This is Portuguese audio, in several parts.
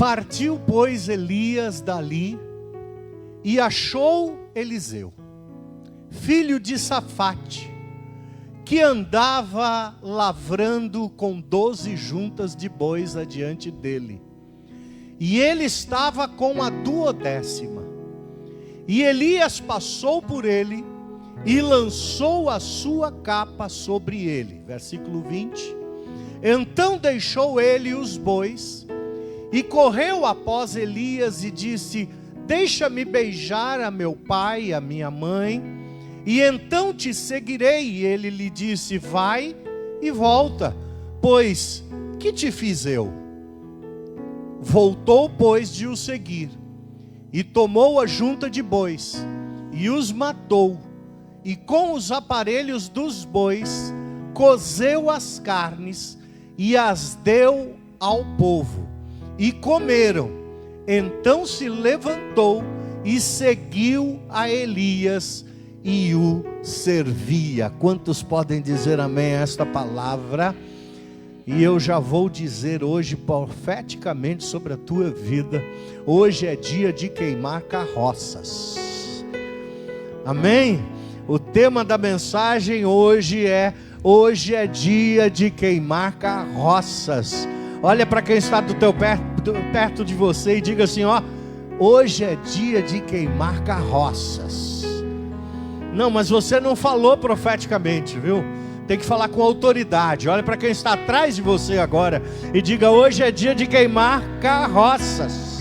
Partiu, pois, Elias dali e achou Eliseu, filho de Safate, que andava lavrando com 12 juntas de bois adiante dele. E ele estava com a 12ª. E Elias passou por ele e lançou a sua capa sobre ele. Versículo 20. Então deixou ele os bois e correu após Elias e disse: deixa-me beijar a meu pai e a minha mãe, e então te seguirei. E ele lhe disse: vai e volta, pois que te fiz eu? Voltou, pois, de o seguir, e tomou a junta de bois, e os matou, e com os aparelhos dos bois, cozeu as carnes, e as deu ao povo, e comeram. Então se levantou, e seguiu a Elias, e o servia. Quantos podem dizer amém a esta palavra? E eu já vou dizer hoje profeticamente sobre a tua vida. Hoje é dia de queimar carroças. Amém? O tema da mensagem hoje é dia de queimar carroças. Olha para quem está do teu perto de você e diga assim: ó, hoje é dia de queimar carroças. Não, mas você não falou profeticamente, viu? Tem que falar com autoridade. Olha para quem está atrás de você agora e diga: hoje é dia de queimar carroças.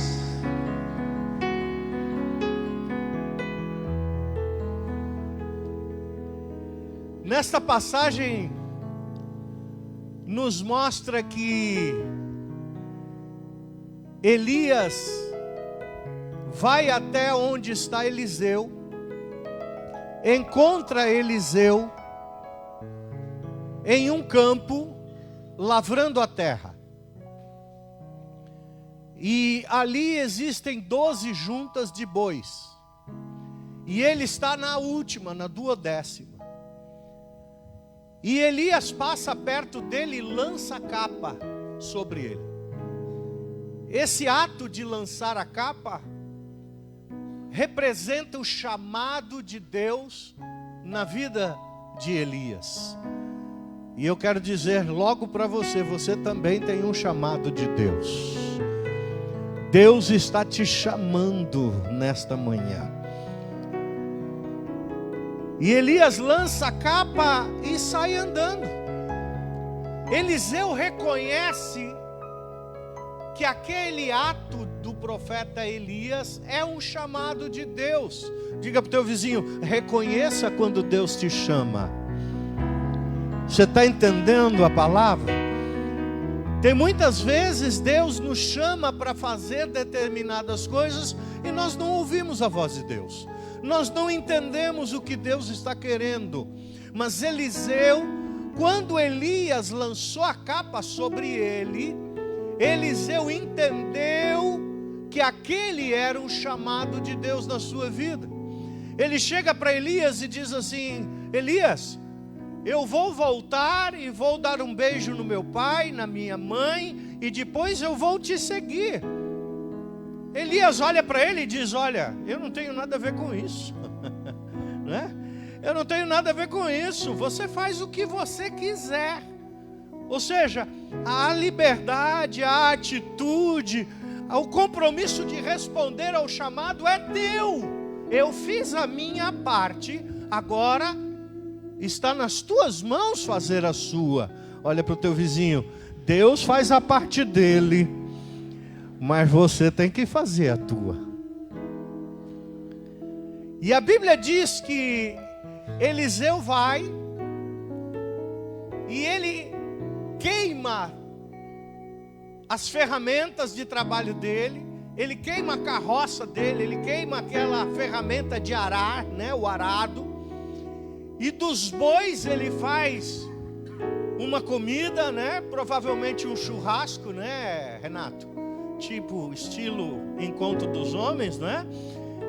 Nesta passagem nos mostra que Elias vai até onde está Eliseu, encontra Eliseu em um campo, lavrando a terra. E ali existem 12 juntas de bois. E ele está na última, na 12ª. E Elias passa perto dele e lança a capa sobre ele. Esse ato de lançar a capa representa o chamado de Deus na vida de Elias. E eu quero dizer logo para você, você também tem um chamado de Deus. Deus está te chamando nesta manhã. E Elias lança a capa e sai andando. Eliseu reconhece que aquele ato do profeta Elias é um chamado de Deus. Diga para o teu vizinho: reconheça quando Deus te chama. Você está entendendo a palavra? Tem muitas vezes Deus nos chama para fazer determinadas coisas e nós não ouvimos a voz de Deus. Nós não entendemos o que Deus está querendo. Mas Eliseu, quando Elias lançou a capa sobre ele, Eliseu entendeu que aquele era um chamado de Deus na sua vida. Ele chega para Elias e diz assim: Elias, eu vou voltar e vou dar um beijo no meu pai, na minha mãe, e depois eu vou te seguir. Elias olha para ele e diz: olha, eu não tenho nada a ver com isso. Né? Eu não tenho nada a ver com isso. Você faz o que você quiser. Ou seja, a liberdade, a atitude, o compromisso de responder ao chamado é teu. Eu fiz a minha parte, agora está nas tuas mãos fazer a sua. Olha para o teu vizinho: Deus faz a parte dele, mas você tem que fazer a tua. E a Bíblia diz que Eliseu vai e ele queima as ferramentas de trabalho dele, ele queima a carroça dele, ele queima aquela ferramenta de arar, né, o arado. E dos bois ele faz uma comida, né, provavelmente um churrasco, né, Renato? Tipo, estilo encontro dos homens, né?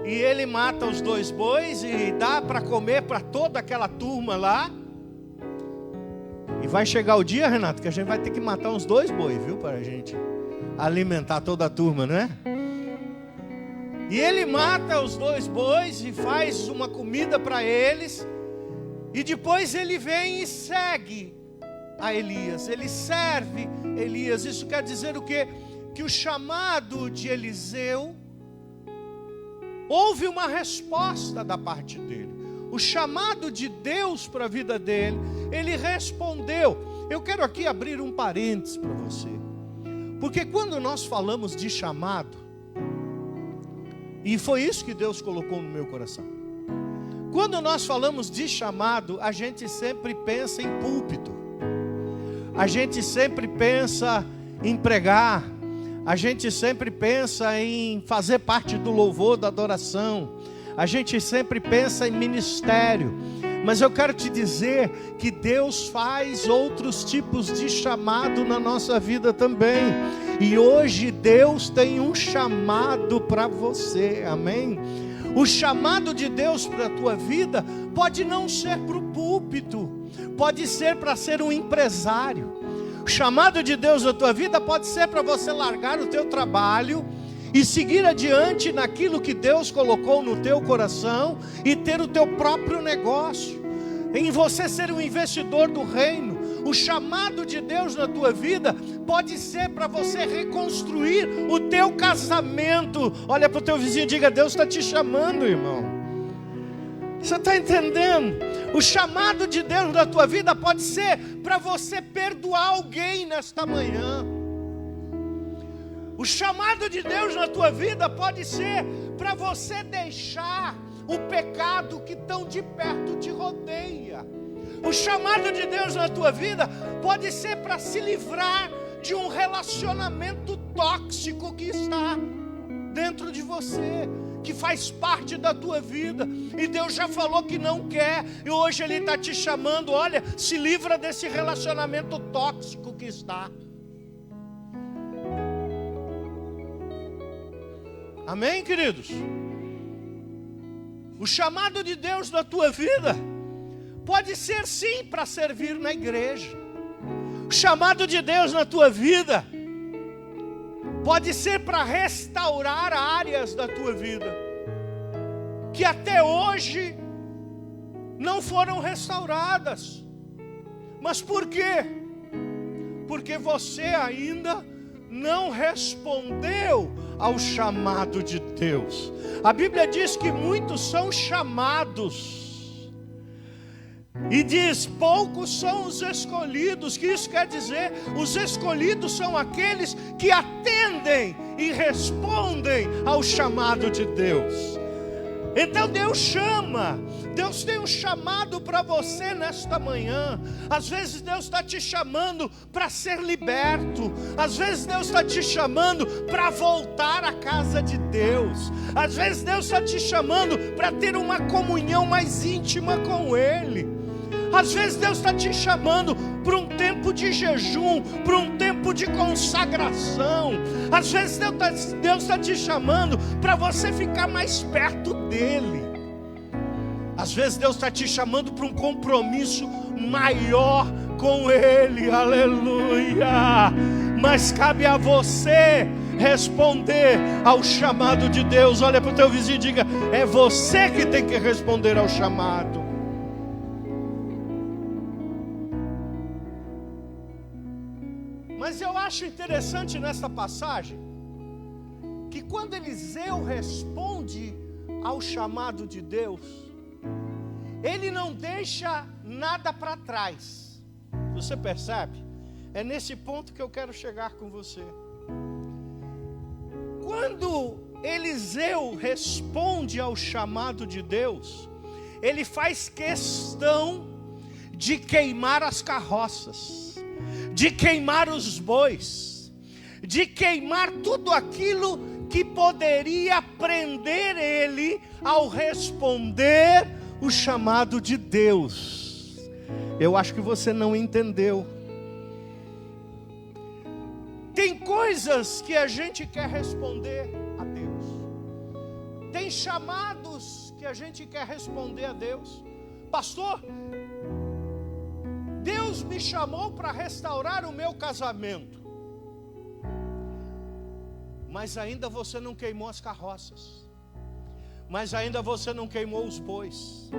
E ele mata os 2 bois e dá para comer para toda aquela turma lá. E vai chegar o dia, Renato, que a gente vai ter que matar uns 2 bois, viu? Para a gente alimentar toda a turma, não é? E ele mata os 2 bois e faz uma comida para eles. E depois ele vem e segue a Elias. Ele serve Elias. Isso quer dizer o quê? Que o chamado de Eliseu, houve uma resposta da parte dele. O chamado de Deus para a vida dele, ele respondeu. Eu quero aqui abrir um parênteses para você. Porque quando nós falamos de chamado, e foi isso que Deus colocou no meu coração. Quando nós falamos de chamado, a gente sempre pensa em púlpito. A gente sempre pensa em pregar. A gente sempre pensa em fazer parte do louvor, da adoração. A gente sempre pensa em ministério. Mas eu quero te dizer que Deus faz outros tipos de chamado na nossa vida também. E hoje Deus tem um chamado para você, amém? O chamado de Deus para a tua vida pode não ser para o púlpito, pode ser para ser um empresário. O chamado de Deus na tua vida pode ser para você largar o teu trabalho e seguir adiante naquilo que Deus colocou no teu coração e ter o teu próprio negócio, em você ser um investidor do reino. O chamado de Deus na tua vida pode ser para você reconstruir o teu casamento. Olha para o teu vizinho e diga: Deus está te chamando, irmão. Você está entendendo? O chamado de Deus na tua vida pode ser para você perdoar alguém nesta manhã. O chamado de Deus na tua vida pode ser para você deixar o pecado que tão de perto te rodeia. O chamado de Deus na tua vida pode ser para se livrar de um relacionamento tóxico que está dentro de você, que faz parte da tua vida, e Deus já falou que não quer, e hoje Ele está te chamando. Olha, se livra desse relacionamento tóxico que está. Amém, queridos? O chamado de Deus na tua vida pode ser sim para servir na igreja. O chamado de Deus na tua vida pode ser para restaurar áreas da tua vida que até hoje não foram restauradas. Mas por quê? Porque você ainda não respondeu ao chamado de Deus. A Bíblia diz que muitos são chamados, e diz: poucos são os escolhidos. Que isso quer dizer? Os escolhidos são aqueles que atendem e respondem ao chamado de Deus. Então Deus chama. Deus tem um chamado para você nesta manhã. Às vezes Deus está te chamando para ser liberto. Às vezes Deus está te chamando para voltar à casa de Deus. Às vezes Deus está te chamando para ter uma comunhão mais íntima com Ele. Às vezes Deus está te chamando para um tempo de jejum, para um tempo de consagração. Às vezes Deus está te chamando para você ficar mais perto dEle. Às vezes Deus está te chamando para um compromisso maior com Ele, aleluia. Mas cabe a você responder ao chamado de Deus. Olha para o teu vizinho e diga: é você que tem que responder ao chamado. Mas eu acho interessante nesta passagem que quando Eliseu responde ao chamado de Deus, ele não deixa nada para trás. Você percebe? É nesse ponto que eu quero chegar com você. Quando Eliseu responde ao chamado de Deus, ele faz questão de queimar as carroças, de queimar os bois, de queimar tudo aquilo que poderia prender ele ao responder o chamado de Deus. Eu acho que você não entendeu. Tem coisas que a gente quer responder a Deus. Tem chamados que a gente quer responder a Deus. Pastor, Deus Deus me chamou para restaurar o meu casamento. Mas ainda você não queimou as carroças. Mas ainda você não queimou os bois.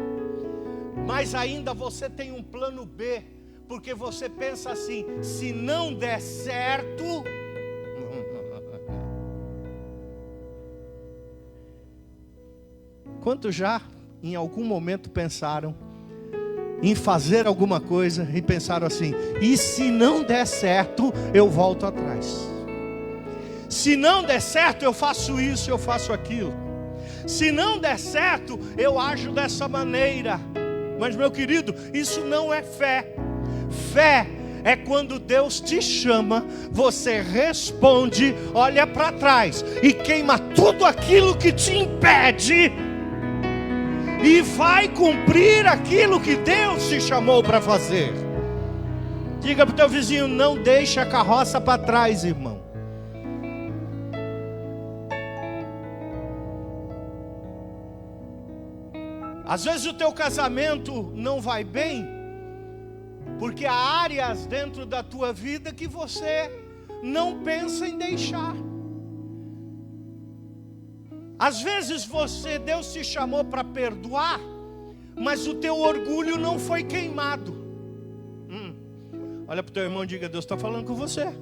Mas ainda você tem um plano B. Porque você pensa assim: se não der certo... Quantos já em algum momento pensaram em fazer alguma coisa e pensaram assim: e se não der certo, eu volto atrás. Se não der certo, eu faço isso, eu faço aquilo. Se não der certo, eu ajo dessa maneira. Mas, meu querido, isso não é fé. Fé é quando Deus te chama, você responde, olha para trás e queima tudo aquilo que te impede e vai cumprir aquilo que Deus te chamou para fazer. Diga para o teu vizinho: não deixe a carroça para trás, irmão. Às vezes o teu casamento não vai bem, porque há áreas dentro da tua vida que você não pensa em deixar. Às vezes Deus te chamou para perdoar, mas o teu orgulho não foi queimado. Olha para o teu irmão e diga: Deus está falando com você.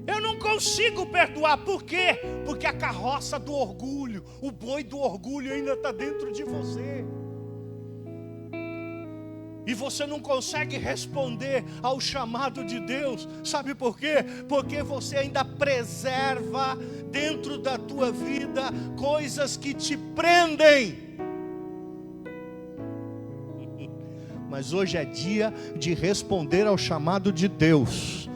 Eu não consigo perdoar, por quê? Porque a carroça do orgulho, o boi do orgulho ainda está dentro de você. E você não consegue responder ao chamado de Deus. Sabe por quê? Porque você ainda preserva dentro da tua vida coisas que te prendem. Mas hoje é dia de responder ao chamado de Deus.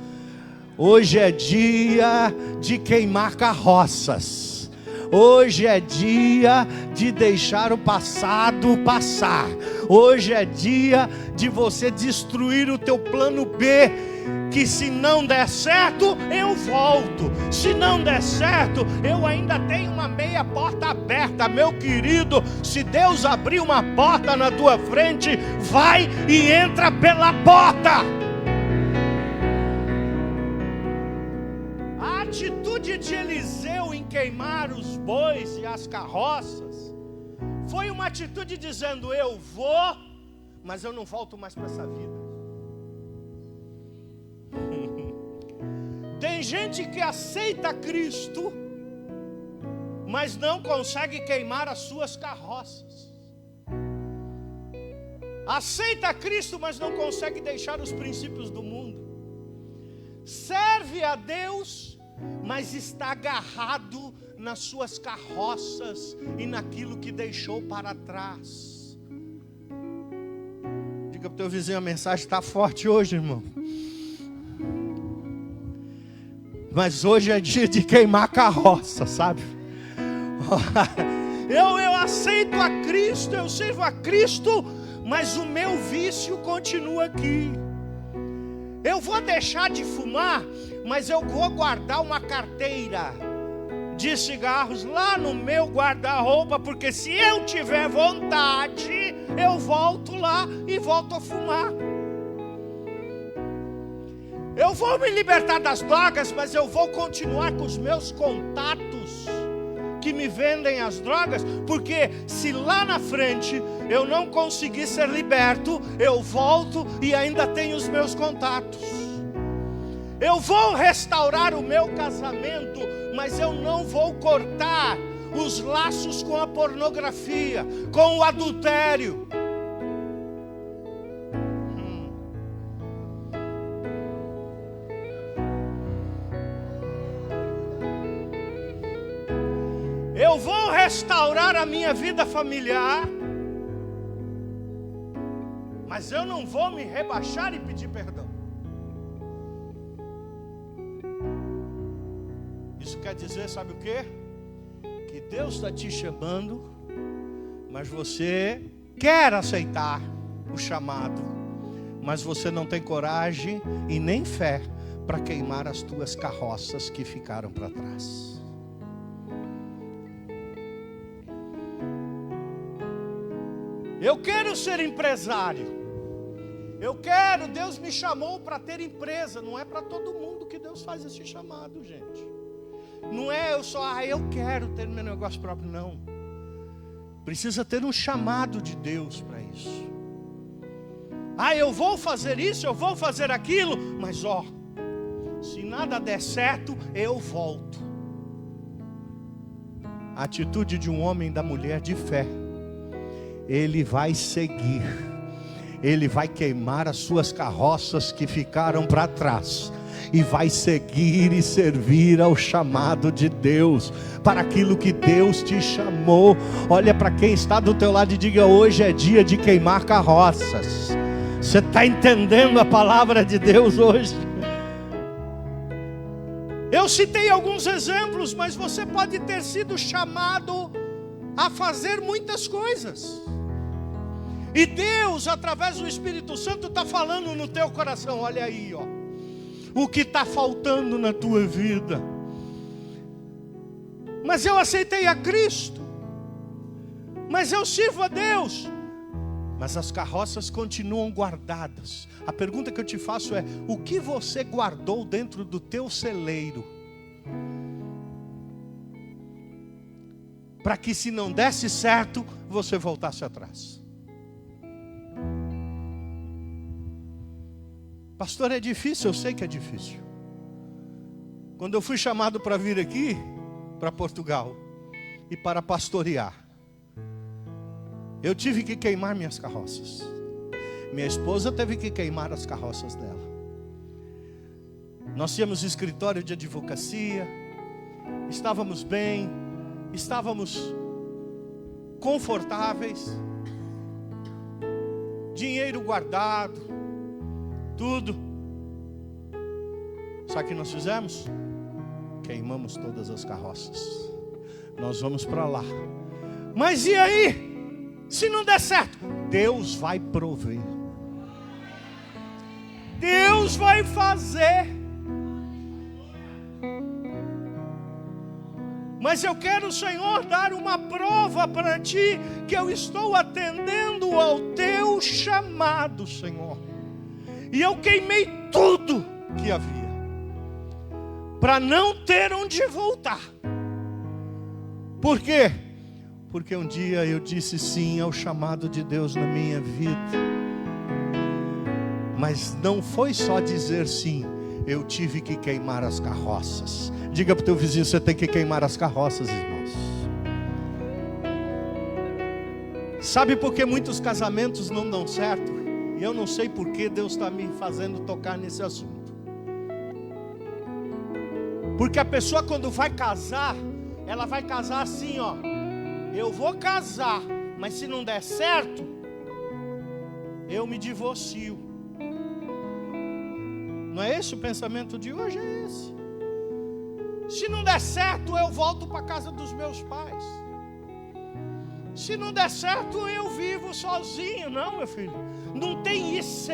Hoje é dia de queimar carroças. Hoje é dia de deixar o passado passar. Hoje é dia de você destruir o teu plano B. Que se não der certo, eu volto. Se não der certo, eu ainda tenho uma meia porta aberta. Meu querido, se Deus abrir uma porta na tua frente, vai e entra pela porta. A atitude de Eliseu em queimar os bois e as carroças foi uma atitude dizendo: eu vou, mas eu não volto mais para essa vida. Tem gente que aceita Cristo, mas não consegue queimar as suas carroças. Aceita Cristo, mas não consegue deixar os princípios do mundo. Serve a Deus, mas está agarrado nas suas carroças e naquilo que deixou para trás. Diga para o teu vizinho: a mensagem está forte hoje, irmão. Mas hoje é dia de queimar carroça, sabe? Eu aceito a Cristo, eu sirvo a Cristo, mas o meu vício continua aqui. Eu vou deixar de fumar, mas eu vou guardar uma carteira de cigarros lá no meu guarda-roupa, porque se eu tiver vontade, eu volto lá e volto a fumar. Eu vou me libertar das drogas, mas eu vou continuar com os meus contatos que me vendem as drogas, porque se lá na frente eu não conseguir ser liberto, eu volto e ainda tenho os meus contatos. Eu vou restaurar o meu casamento, mas eu não vou cortar os laços com a pornografia, com o adultério. Eu vou restaurar a minha vida familiar, mas eu não vou me rebaixar e pedir perdão. Isso quer dizer, sabe o quê? Que Deus está te chamando, mas você quer aceitar o chamado, mas você não tem coragem e nem fé para queimar as tuas carroças que ficaram para trás. Eu quero ser empresário. Deus me chamou para ter empresa. Não é para todo mundo que Deus faz esse chamado, gente. Não é eu quero ter meu negócio próprio, não. Precisa ter um chamado de Deus para isso. Eu vou fazer isso, eu vou fazer aquilo, mas se nada der certo, eu volto. A atitude de um homem e da mulher de fé, ele vai seguir, ele vai queimar as suas carroças que ficaram para trás, e vai seguir e servir ao chamado de Deus, para aquilo que Deus te chamou. Olha para quem está do teu lado e diga: hoje é dia de queimar carroças. Você está entendendo a palavra de Deus hoje? Eu citei alguns exemplos, mas você pode ter sido chamado a fazer muitas coisas. E Deus, através do Espírito Santo, está falando no teu coração: olha aí, o que está faltando na tua vida. Mas eu aceitei a Cristo, mas eu sirvo a Deus, mas as carroças continuam guardadas. A pergunta que eu te faço é: o que você guardou dentro do teu celeiro, para que se não desse certo, você voltasse atrás? Pastor, é difícil, eu sei que é difícil. Quando eu fui chamado para vir aqui, para Portugal, e para pastorear, eu tive que queimar minhas carroças. Minha esposa teve que queimar as carroças dela. Nós tínhamos escritório de advocacia, estávamos bem, estávamos confortáveis, dinheiro guardado, tudo. Sabe o que nós fizemos? Queimamos todas as carroças. Nós vamos para lá. Mas e aí? Se não der certo, Deus vai prover. Deus vai fazer. Mas eu quero, Senhor, dar uma prova para ti que eu estou atendendo ao teu chamado, Senhor. E eu queimei tudo que havia, para não ter onde voltar. Por quê? Porque um dia eu disse sim ao chamado de Deus na minha vida. Mas não foi só dizer sim, eu tive que queimar as carroças. Diga para o teu vizinho: você tem que queimar as carroças, irmãos. Sabe por que muitos casamentos não dão certo? E eu não sei por que Deus está me fazendo tocar nesse assunto. Porque a pessoa, quando vai casar, ela vai casar assim, eu vou casar, mas se não der certo, eu me divorcio. Não é esse o pensamento de hoje? É esse. Se não der certo, eu volto para a casa dos meus pais. Se não der certo, eu vivo sozinho. Não, meu filho, não tem isso.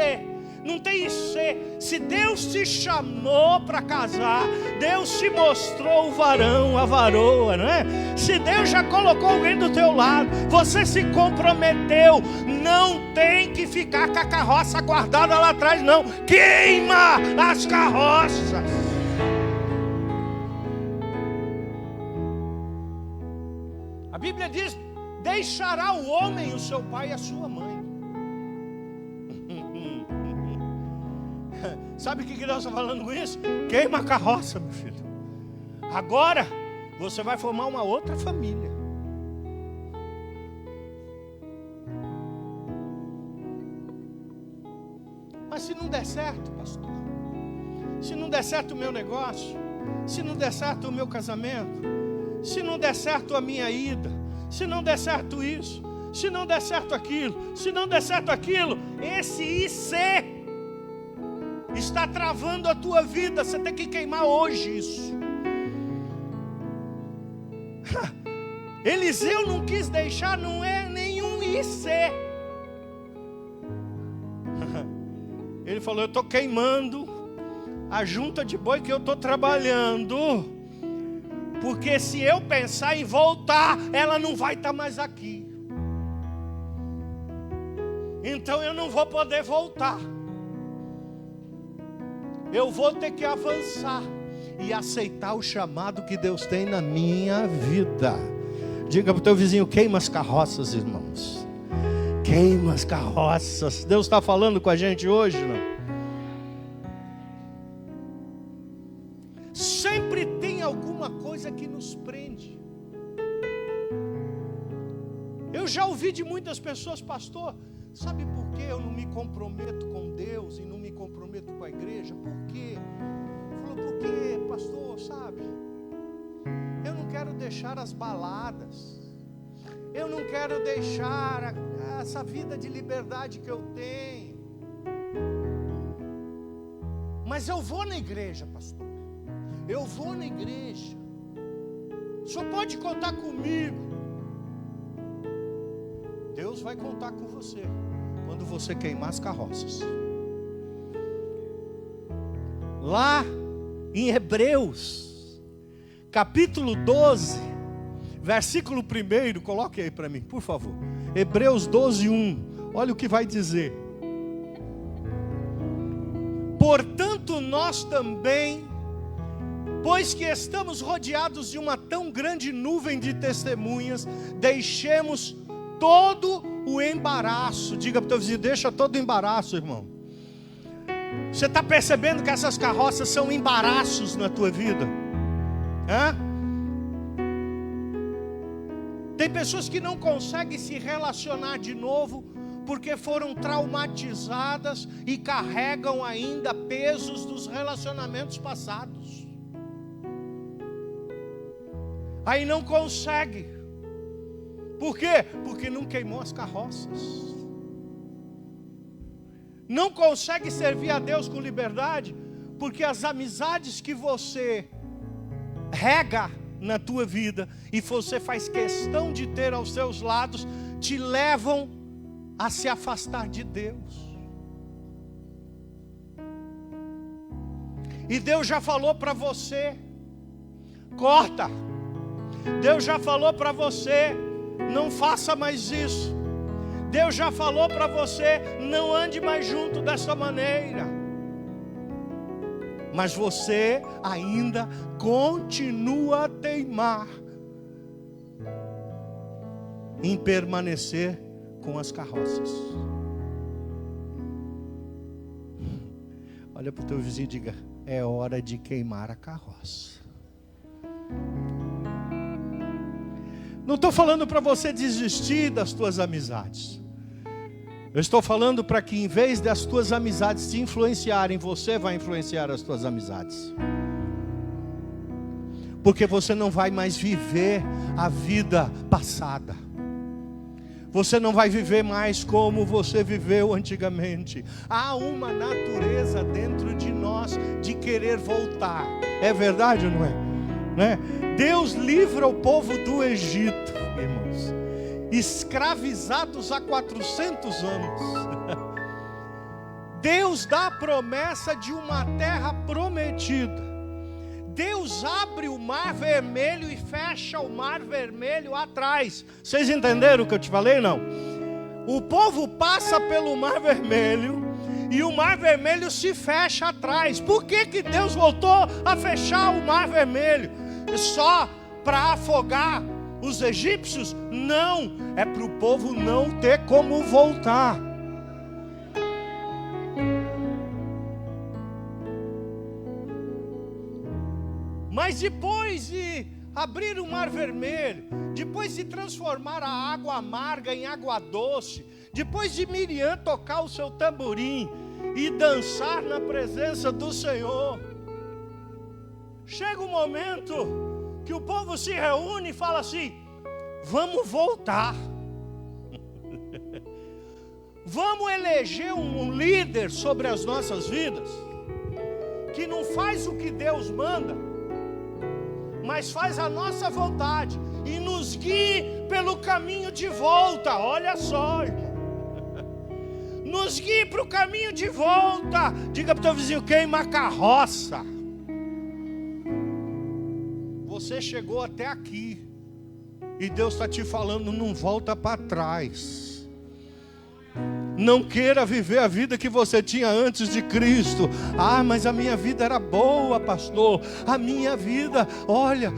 Não tem isso. Se Deus te chamou para casar, Deus te mostrou o varão, a varoa, não é? Se Deus já colocou alguém do teu lado, você se comprometeu, não tem que ficar com a carroça guardada lá atrás, não. Queima as carroças. A Bíblia diz: deixará o homem o seu pai e a sua mãe. Sabe o que Deus está falando com isso? Queima a carroça, meu filho. Agora você vai formar uma outra família. Mas se não der certo, pastor, se não der certo o meu negócio, se não der certo o meu casamento, se não der certo a minha ida, se não der certo isso, se não der certo aquilo, se não der certo aquilo, esse IC está travando a tua vida. Você tem que queimar hoje isso. Eliseu não quis deixar, não é nenhum IC. Ele falou: eu estou queimando a junta de boi que eu estou trabalhando, porque se eu pensar em voltar, ela não vai estar mais aqui. Então eu não vou poder voltar. Eu vou ter que avançar e aceitar o chamado que Deus tem na minha vida. Diga para o teu vizinho: queima as carroças, irmãos. Queima as carroças. Deus está falando com a gente hoje, não? Sempre tem alguma coisa que nos prende. Eu já ouvi de muitas pessoas: pastor, sabe por que eu não me comprometo com Deus e não me comprometo com a igreja? Por quê? Falou: por quê, pastor? Sabe, eu não quero deixar as baladas, eu não quero deixar essa vida de liberdade que eu tenho, mas eu vou na igreja, pastor, eu vou na igreja, o senhor pode contar comigo. Deus vai contar com você quando você queimar as carroças. Lá em Hebreus, capítulo 12, versículo 1, coloque aí para mim, por favor. Hebreus 12, 1, olha o que vai dizer. Portanto, nós também, pois que estamos rodeados de uma tão grande nuvem de testemunhas, deixemos todo o embaraço. Diga para o teu vizinho: deixa todo o embaraço, irmão. Você está percebendo que essas carroças são embaraços na tua vida? Hã? Tem pessoas que não conseguem se relacionar de novo porque foram traumatizadas e carregam ainda pesos dos relacionamentos passados. Aí não consegue. Por quê? Porque não queimou as carroças. Não consegue servir a Deus com liberdade, porque as amizades que você rega na tua vida e você faz questão de ter aos seus lados, te levam a se afastar de Deus. E Deus já falou para você: corta. Deus já falou para você: não faça mais isso. Deus já falou para você: não ande mais junto dessa maneira. Mas você ainda continua a teimar em permanecer com as carroças. Olha para o teu vizinho e diga: é hora de queimar a carroça. Não estou falando para você desistir das tuas amizades. Eu estou falando para que, em vez das tuas amizades te influenciarem, você vai influenciar as tuas amizades. Porque você não vai mais viver a vida passada. Você não vai viver mais como você viveu antigamente. Há uma natureza dentro de nós de querer voltar. É verdade ou não é? Né? Deus livra o povo do Egito, irmãos, escravizados há 400 anos. Deus dá a promessa de uma terra prometida. Deus abre o mar vermelho e fecha o mar vermelho atrás. Vocês entenderam o que eu te falei? Não? O povo passa pelo mar vermelho e o mar vermelho se fecha atrás. Por que que Deus voltou a fechar o mar vermelho? Só para afogar os egípcios? Não, é para o povo não ter como voltar. Mas depois de abrir o mar vermelho, depois de transformar a água amarga em água doce, depois de Miriam tocar o seu tamborim e dançar na presença do Senhor, chega um momento que o povo se reúne e fala assim: vamos voltar. Vamos eleger um líder sobre as nossas vidas, que não faz o que Deus manda, mas faz a nossa vontade e nos guie pelo caminho de volta. Olha só, irmão. Nos guie para o caminho de volta. Diga para o teu vizinho: queima a carroça. Você chegou até aqui e Deus está te falando: não volta para trás. Não queira viver a vida que você tinha antes de Cristo. Ah, mas a minha vida era boa, pastor. A minha vida, olha,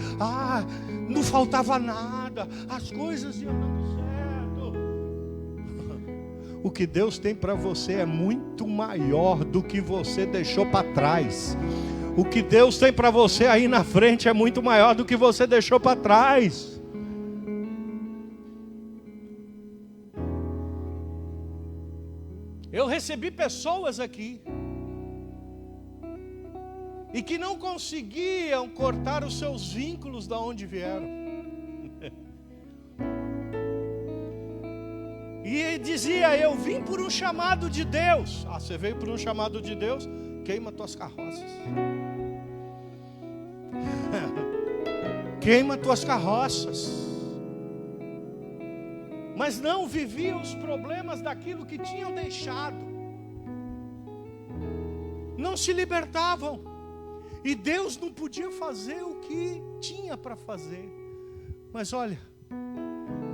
não faltava nada. As coisas iam dando certo. O que Deus tem para você é muito maior do que você deixou para trás. O que Deus tem para você aí na frente é muito maior do que você deixou para trás. Eu recebi pessoas aqui e que não conseguiam cortar os seus vínculos da onde vieram. E dizia: eu vim por um chamado de Deus. Você veio por um chamado de Deus? Queima tuas carroças. Queima tuas carroças. Mas não viviam os problemas daquilo que tinham deixado. Não se libertavam. E Deus não podia fazer o que tinha para fazer. Mas olha,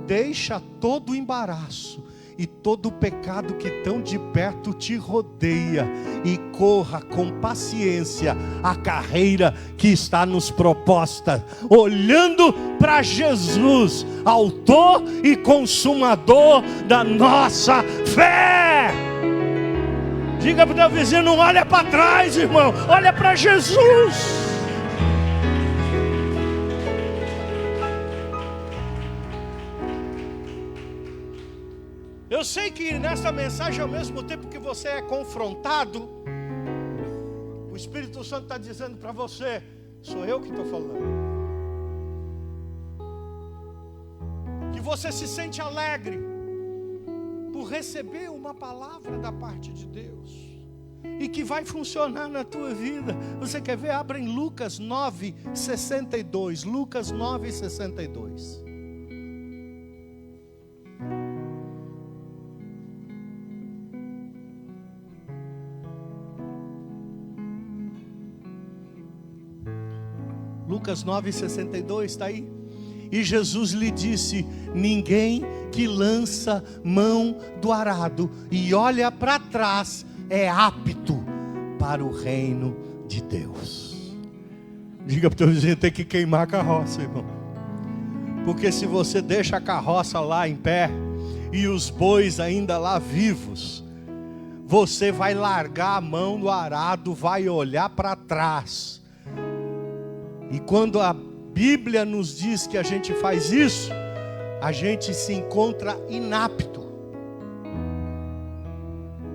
deixa todo o embaraço e todo o pecado que tão de perto te rodeia e corra com paciência a carreira que está nos proposta, olhando para Jesus, autor e consumador da nossa fé. Diga para o teu vizinho: não olha para trás, irmão, olha para Jesus. Eu sei que nessa mensagem, ao mesmo tempo que você é confrontado, o Espírito Santo está dizendo para você: sou eu que estou falando. Que você se sente alegre por receber uma palavra da parte de Deus e que vai funcionar na tua vida. Você quer ver? Abra em Lucas 9:62. Lucas 9:62. Lucas 9:62, está aí? E Jesus lhe disse: ninguém que lança mão do arado e olha para trás é apto para o reino de Deus. Diga para o teu vizinho: tem que queimar a carroça, irmão. Porque se você deixa a carroça lá em pé e os bois ainda lá vivos, você vai largar a mão do arado, vai olhar para trás. E quando a Bíblia nos diz que a gente faz isso, a gente se encontra inapto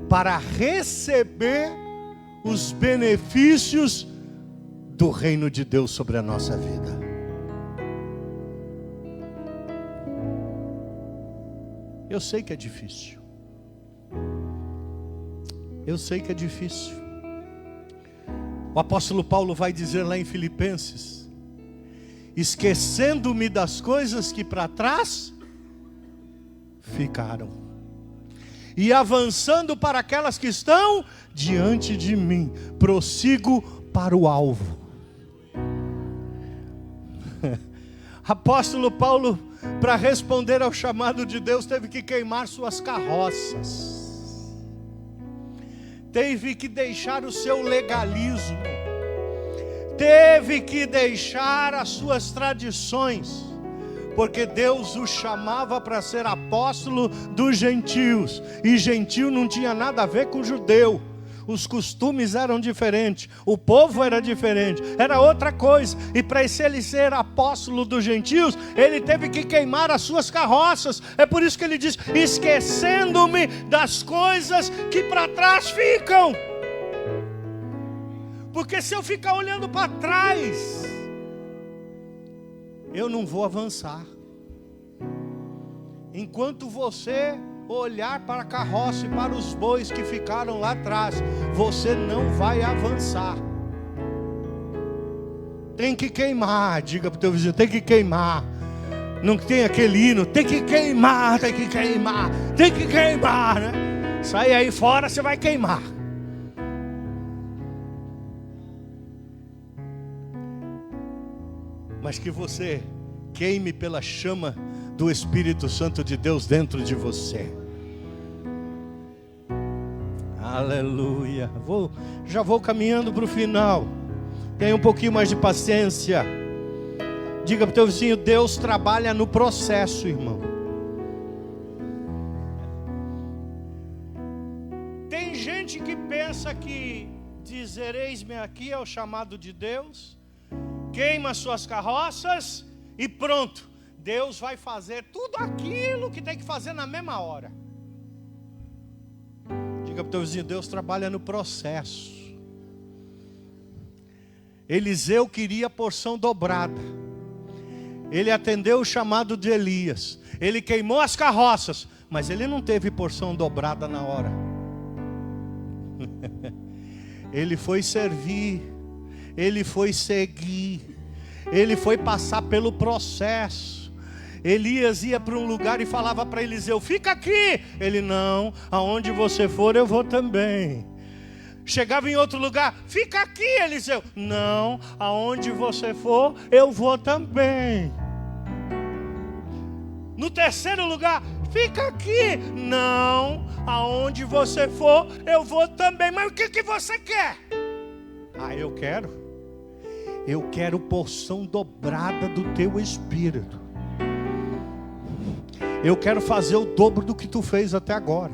para receber os benefícios do reino de Deus sobre a nossa vida. Eu sei que é difícil. Eu sei que é difícil. O apóstolo Paulo vai dizer lá em Filipenses: esquecendo-me das coisas que para trás ficaram, e avançando para aquelas que estão diante de mim, prossigo para o alvo. Apóstolo Paulo, para responder ao chamado de Deus, teve que queimar suas carroças. Teve que deixar o seu legalismo. Teve que deixar as suas tradições. Porque Deus o chamava para ser apóstolo dos gentios. E gentio não tinha nada a ver com judeu. Os costumes eram diferentes, o povo era diferente, era outra coisa. E para ele ser apóstolo dos gentios, ele teve que queimar as suas carroças. É por isso que ele diz: esquecendo-me das coisas que para trás ficam. Porque se eu ficar olhando para trás, eu não vou avançar. Enquanto você olhar para a carroça e para os bois que ficaram lá atrás, você não vai avançar. Tem que queimar. Diga para o teu vizinho: tem que queimar. Não tem aquele hino: tem que queimar, tem que queimar, tem que queimar, né? Sai aí fora, você vai queimar. Mas que você queime pela chama do Espírito Santo de Deus dentro de você. Aleluia. Já vou caminhando para o final. Tenha um pouquinho mais de paciência. Diga para o teu vizinho: Deus trabalha no processo, irmão. Tem gente que pensa que dizer eis-me aqui é o chamado de Deus, queima suas carroças e pronto, Deus vai fazer tudo aquilo que tem que fazer na mesma hora. Diga para o teu vizinho: Deus trabalha no processo. Eliseu queria porção dobrada. Ele atendeu o chamado de Elias. Ele queimou as carroças, mas ele não teve porção dobrada na hora. Ele foi servir, ele foi seguir, ele foi passar pelo processo. Elias ia para um lugar e falava para Eliseu: fica aqui. Ele: não, aonde você for eu vou também. Chegava em outro lugar: fica aqui, Eliseu. Não, aonde você for eu vou também. No terceiro lugar: fica aqui. Não, aonde você for eu vou também. Mas o que você quer? Eu quero porção dobrada do teu espírito. Eu quero fazer o dobro do que tu fez até agora.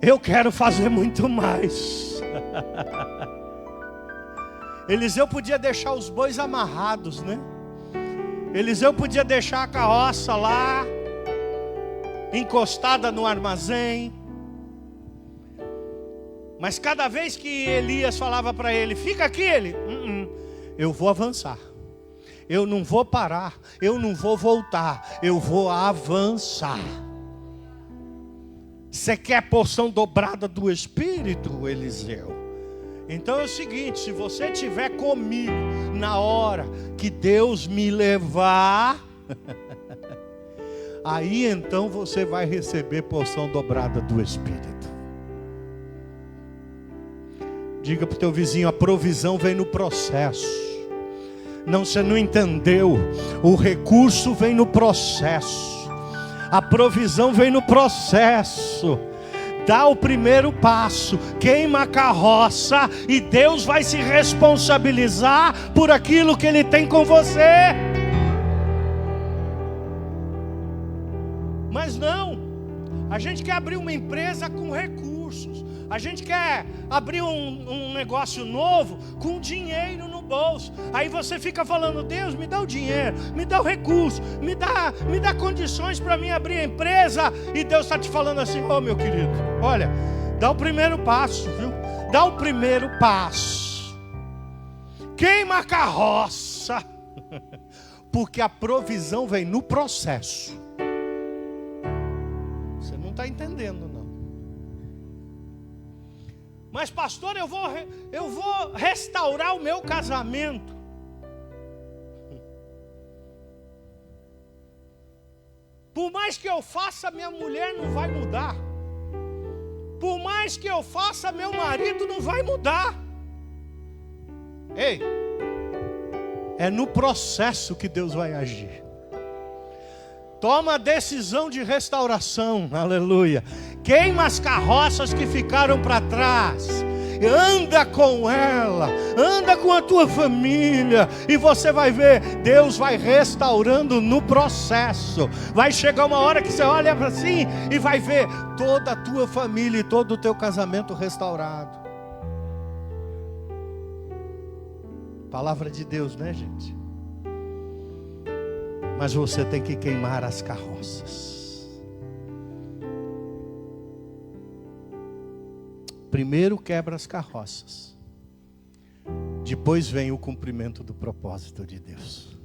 Eu quero fazer muito mais. Eliseu podia deixar os bois amarrados, né? Eliseu podia deixar a carroça lá, encostada no armazém. Mas cada vez que Elias falava para ele: fica aqui, ele: eu vou avançar. Eu não vou parar, eu não vou voltar, eu vou avançar. Você quer porção dobrada do Espírito, Eliseu? Então é o seguinte: se você estiver comigo na hora que Deus me levar, aí então você vai receber porção dobrada do Espírito. Diga para o teu vizinho: a provisão vem no processo. Não, você não entendeu. O recurso vem no processo. A provisão vem no processo. Dá o primeiro passo, queima a carroça, e Deus vai se responsabilizar por aquilo que Ele tem com você. Mas não, a gente quer abrir uma empresa com recursos. A gente quer abrir um negócio novo com dinheiro no bolso. Aí você fica falando: Deus, me dá o dinheiro, me dá o recurso, me dá condições para mim abrir a empresa. E Deus está te falando assim: meu querido, olha, dá o primeiro passo, viu? Dá o primeiro passo. Queima a carroça. Porque a provisão vem no processo. Você não está entendendo, não. Mas pastor, eu vou restaurar o meu casamento. Por mais que eu faça, minha mulher não vai mudar. Por mais que eu faça, meu marido não vai mudar. Ei, é no processo que Deus vai agir. Toma a decisão de restauração, aleluia. Queima as carroças que ficaram para trás. Anda com ela, anda com a tua família, e você vai ver, Deus vai restaurando no processo. Vai chegar uma hora que você olha assim e vai ver toda a tua família e todo o teu casamento restaurado. Palavra de Deus, né, gente? Mas você tem que queimar as carroças. Primeiro quebra as carroças, depois vem o cumprimento do propósito de Deus.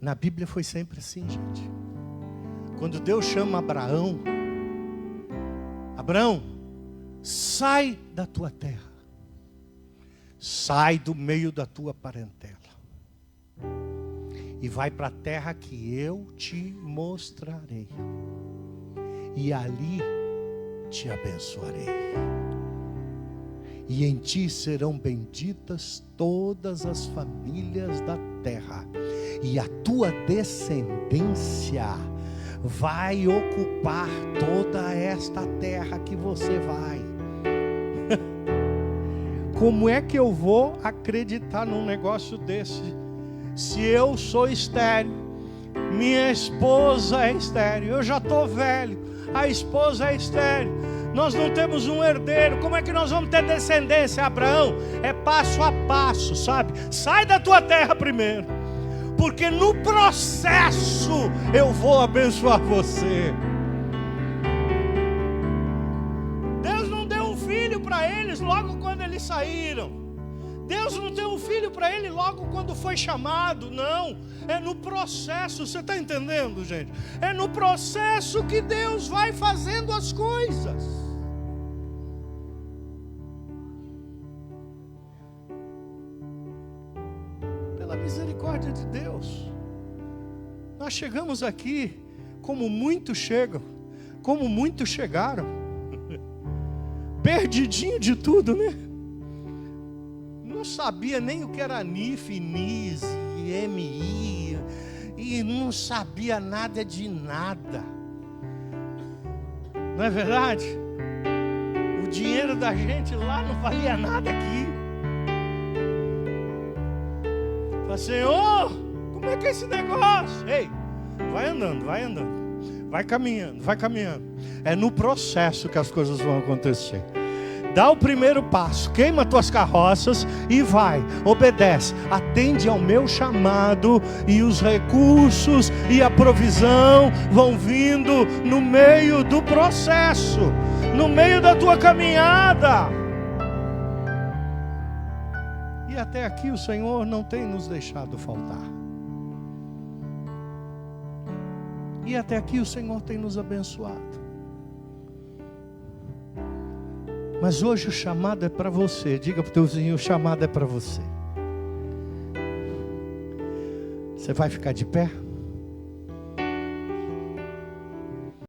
Na Bíblia foi sempre assim, gente. Quando Deus chama Abraão: Abraão, sai da tua terra, sai do meio da tua parentela, e vai para a terra que eu te mostrarei, e ali te abençoarei. E em ti serão benditas todas as famílias da terra, e a tua descendência vai ocupar toda esta terra que você vai. Como é que eu vou acreditar num negócio desse? Se eu sou estéril, minha esposa é estéril, eu já estou velho, a esposa é estéril, nós não temos um herdeiro, como é que nós vamos ter descendência? Abraão, é passo a passo, sabe? Sai da tua terra primeiro, porque no processo eu vou abençoar você. Deus não deu um filho para eles logo quando eles saíram. Deus não deu um filho para ele logo quando foi chamado, não. É no processo, você está entendendo, gente? É no processo que Deus vai fazendo as coisas. Pela misericórdia de Deus, nós chegamos aqui como muitos chegam, como muitos chegaram, perdidinho de tudo, né? Não sabia nem o que era NIF, NIS, MI, e não sabia nada de nada. Não é verdade? O dinheiro da gente lá não valia nada aqui. Falei, Senhor, como é que é esse negócio? Ei, vai andando, vai caminhando. É no processo que as coisas vão acontecer. Dá o primeiro passo, queima tuas carroças e vai, obedece, atende ao meu chamado, e os recursos e a provisão vão vindo no meio do processo, no meio da tua caminhada. E até aqui o Senhor não tem nos deixado faltar. E até aqui o Senhor tem nos abençoado. Mas hoje o chamado é para você. Diga para o teu vizinho, o chamado é para você. Você vai ficar de pé?